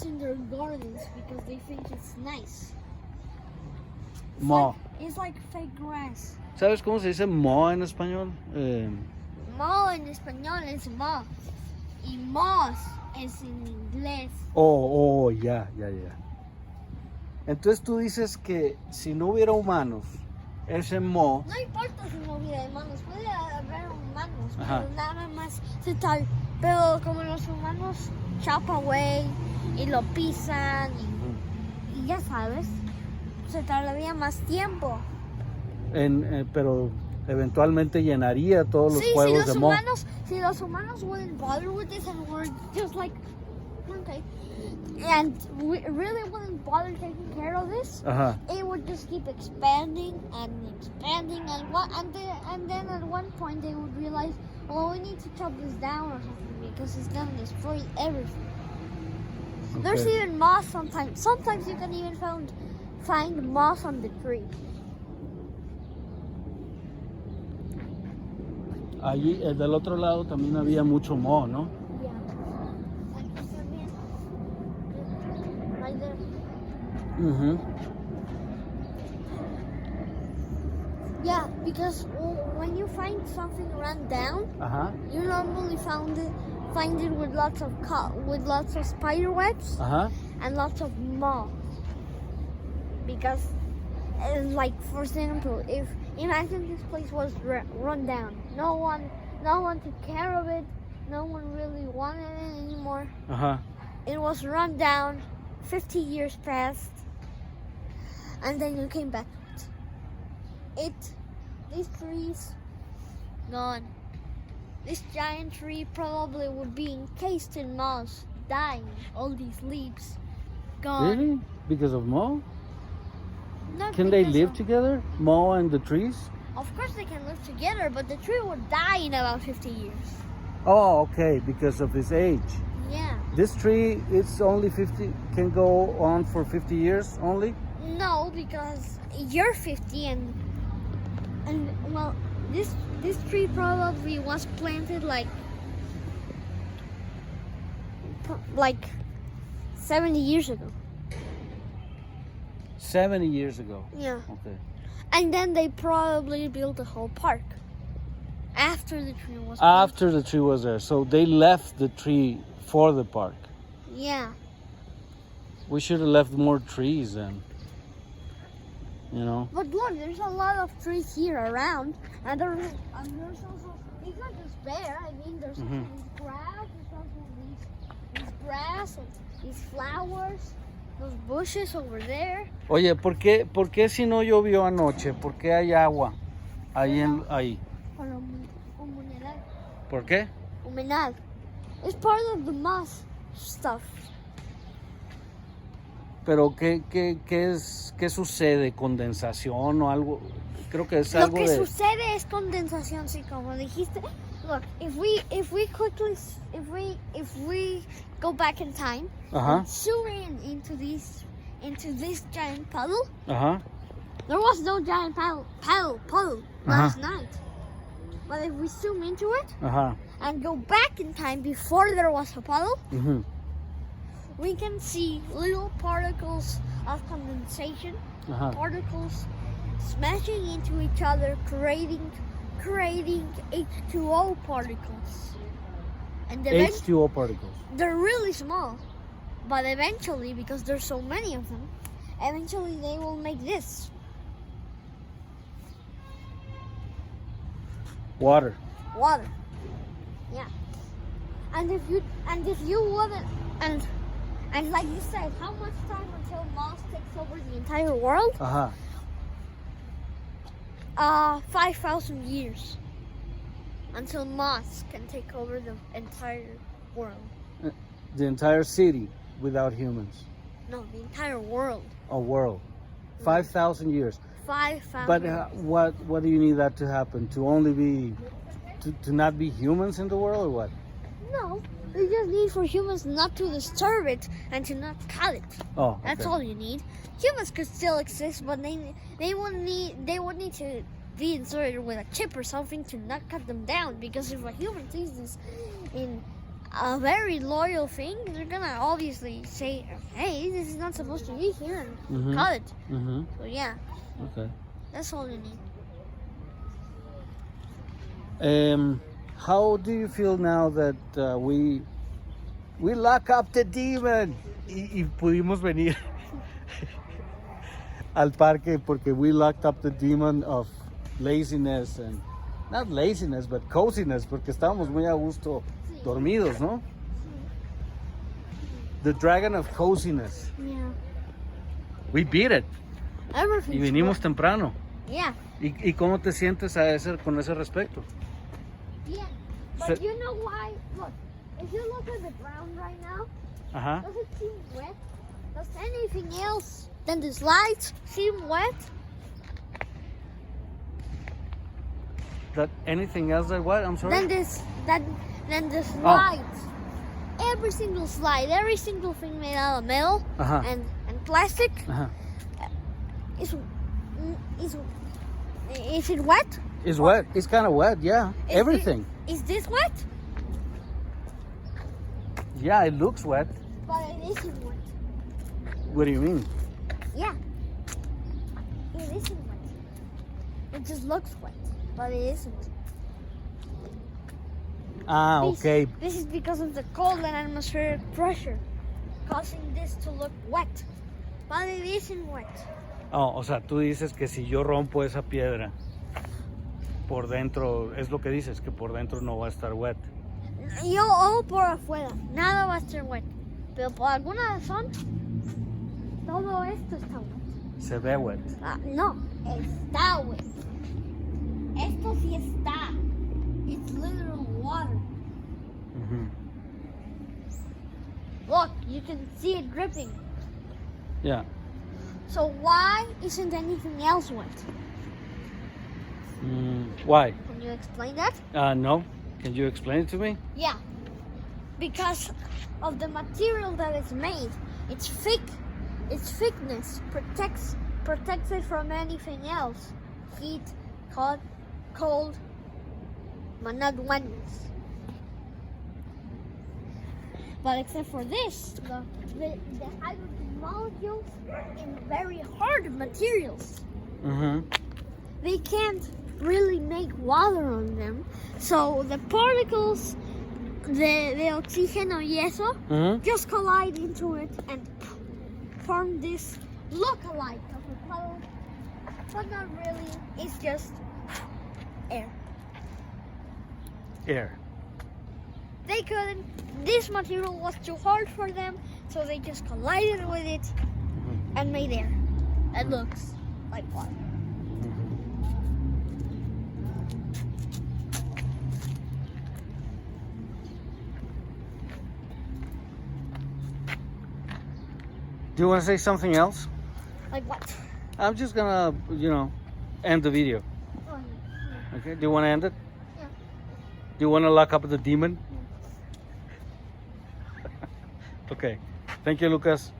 in their gardens because they think it's nice. Moho. It's like fake grass. ¿Sabes cómo se dice moho en español? Moho en español es moho. Y moss es en inglés. Oh, ya. Entonces tú dices que si no hubiera humanos, ese moho... No importa si no hubiera humanos, puede haber humanos, Ajá. pero nada más se tal. Pero como los humanos chop away y lo pisan y ya sabes, se tardaría más tiempo. pero eventualmente llenaría todos los juegos de moho. Si los humanos wouldn't bother with this and we're just like, okay, and we really wouldn't bother taking care of this, it would just keep expanding and expanding, and then at one point they would realize, well, we need to chop this down or something because it's gonna destroy everything. Okay. There's even moss sometimes. Sometimes you can even find moss on the tree. Allí, del otro lado también había mucho moho, ¿no? Yeah. Aquí también. Right there. Yeah, because when you find something run down, you normally find it with lots of spider webs and lots of moss. Because, like for example, imagine this place was run down. No one took care of it. No one really wanted it anymore. It was run down. 50 years passed, and then you came back to it. These trees gone. This giant tree probably would be encased in moss, dying. All these leaves gone. Really? Because of moho? Not Can they because live of- together, moho and the trees? Of course they can live together, but the tree would die in about 50 years. Oh, okay, because of his age. Yeah. This tree, it's only 50, can go on for 50 years only? No, because you're 50 and well, this tree probably was planted like 70 years ago. 70 years ago. Yeah. Okay. And then they probably built a whole park after the tree was After the tree was there. So they left the tree for the park. Yeah. We should have left more trees then. You know? But look, there's a lot of trees here around, and there's also, it's not just bare. I mean, there's also this grass, there's also these grass and these flowers, those bushes over there. Oye, ¿por qué si no llovió anoche? ¿Por qué hay agua ahí? Por humedad. ¿Por qué? Humedad. It's part of the moss stuff. Pero ¿qué sucede? ¿Condensación o algo? Creo que es Lo algo que de... sucede es condensación, sí, como dijiste. Look, if we go back in time and zoom into this giant puddle, there was no giant puddle last night. But if we zoom into it and go back in time before there was a puddle, we can see little particles of condensation, particles smashing into each other, creating H2O particles. And H2O particles. they're really small, but eventually, because there's so many of them, eventually they will make this. Water. Yeah. And if you wouldn't, and like you said, how much time until moss takes over the entire world? 5,000 years until moss can take over the entire world. The entire city without humans. No, the entire world. A world. 5,000 years. 5,000. But what do you need that to happen? To only be, to not be humans in the world or what? No, you just need for humans not to disturb it and to not cut it. Oh, okay. That's all you need. Humans could still exist, but they would need to be inserted with a chip or something to not cut them down. Because if a human sees this in a very loyal thing, they're gonna obviously say, hey, this is not supposed to be here, and cut it. So yeah. Okay. That's all you need. How do you feel now that we lock up the demon? Y pudimos venir al parque porque we locked up the demon of laziness, and not laziness but coziness, porque estábamos muy a gusto dormidos, ¿no? The dragon of coziness. Yeah. We beat it. Everything's Y vinimos good. temprano. Yeah. ¿Y cómo te sientes con ese respecto? Yeah. But you know why? Look, if you look at the ground right now, does it seem wet? Does anything else than the slides seem wet? That anything else that what? I'm sorry? Then the slides. Every single slide, every single thing made out of metal and plastic is it wet? It's wet. It's kind of wet, yeah. Everything. Is this wet? Yeah, it looks wet. But it isn't wet. What do you mean? Yeah. It isn't wet. It just looks wet, but it isn't. Okay. This is because of the cold and atmospheric pressure causing this to look wet, but it isn't wet. Oh, o sea, tú dices que si yo rompo esa piedra por dentro, es lo que dices, que por dentro no va a estar wet. Yo por afuera, nada va a estar wet, pero por alguna razón todo esto está wet. Se ve wet. No, está wet. Esto sí está. It's literal water. Look, you can see it dripping. Yeah. So why isn't anything else wet? Why? Can you explain that? No. Can you explain it to me? Yeah. Because of the material that it's made. It's thick. Its thickness protects it from anything else. Heat, cold, but not wetness. But except for this, the hydrogen molecules in very hard materials. They can't really make water on them. So the particles, the oxígeno y eso, just collide into it and form this look-alike of a puddle. But not really, it's just air. Air. They couldn't, this material was too hard for them, so they just collided with it and made air. It looks like water. Do you want to say something else? Like what? I'm just gonna, end the video. Oh, yeah. Okay, do you want to end it? Yeah. Do you want to lock up the demon? Okay. Thank you, Lucas.